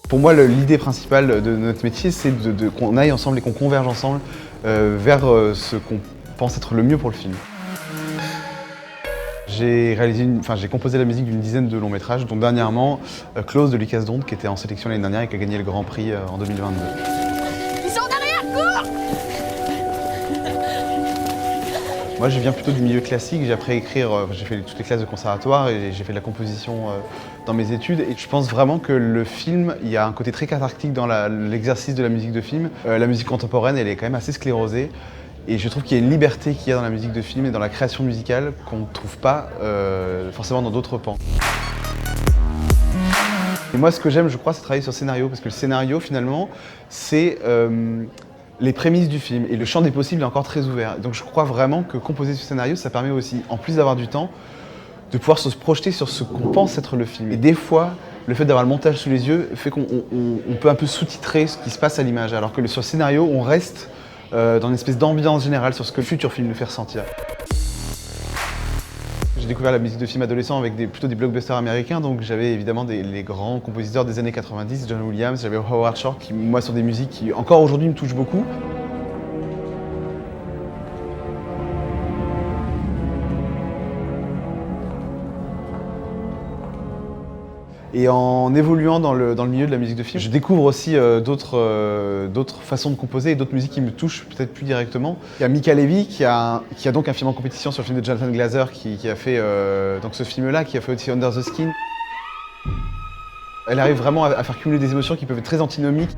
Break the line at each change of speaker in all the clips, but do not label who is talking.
Pour moi, l'idée principale de notre métier, c'est qu'on aille ensemble et qu'on converge ensemble vers ce qu'on pense être le mieux pour le film. J'ai composé la musique d'une dizaine de longs métrages, dont dernièrement Close de Lucas Dont, qui était en sélection l'année dernière et qui a gagné le Grand Prix en 2022.
Ils sont en arrière, cours!
Moi, je viens plutôt du milieu classique. J'ai appris à écrire, j'ai fait toutes les classes de conservatoire et j'ai fait de la composition dans mes études. Et je pense vraiment que le film, il y a un côté très cathartique dans l'exercice de la musique de film. La musique contemporaine, elle est quand même assez sclérosée. Et je trouve qu'il y a une liberté qu'il y a dans la musique de film et dans la création musicale qu'on ne trouve pas forcément dans d'autres pans. Et moi, ce que j'aime, je crois, c'est travailler sur le scénario, parce que le scénario, finalement, c'est les prémices du film. Et le champ des possibles est encore très ouvert. Donc je crois vraiment que composer ce scénario, ça permet aussi, en plus d'avoir du temps, de pouvoir se projeter sur ce qu'on pense être le film. Et des fois, le fait d'avoir le montage sous les yeux fait qu'on peut un peu sous-titrer ce qui se passe à l'image, alors que sur le scénario, on reste dans une espèce d'ambiance générale sur ce que le futur film nous fait ressentir. J'ai découvert la musique de film adolescent avec plutôt des blockbusters américains, donc j'avais évidemment les grands compositeurs des années 90, John Williams, j'avais Howard Shore, qui moi sont des musiques qui encore aujourd'hui me touchent beaucoup. Et en évoluant dans le milieu de la musique de film, je découvre aussi d'autres façons de composer et d'autres musiques qui me touchent peut-être plus directement. Il y a Mica Levi qui a donc un film en compétition sur le film de Jonathan Glazer qui a fait donc ce film-là, qui a fait aussi Under the Skin. Elle arrive vraiment à faire cumuler des émotions qui peuvent être très antinomiques.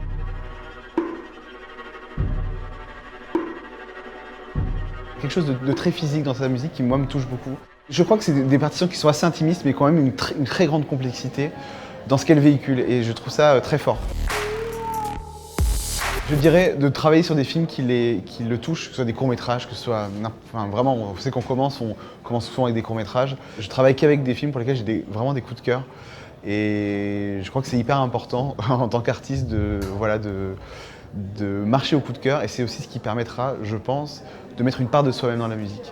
Quelque chose de très physique dans sa musique qui, moi, me touche beaucoup. Je crois que c'est des partitions qui sont assez intimistes, mais quand même une très grande complexité dans ce qu'elles véhiculent, et je trouve ça très fort. Je dirais de travailler sur des films qui le touchent, que ce soit des courts-métrages, que ce soit... Enfin, vraiment, on sait qu'on commence souvent avec des courts-métrages. Je travaille qu'avec des films pour lesquels j'ai vraiment des coups de cœur. Et je crois que c'est hyper important en tant qu'artiste de marcher au coup de cœur, et c'est aussi ce qui permettra, je pense, de mettre une part de soi-même dans la musique.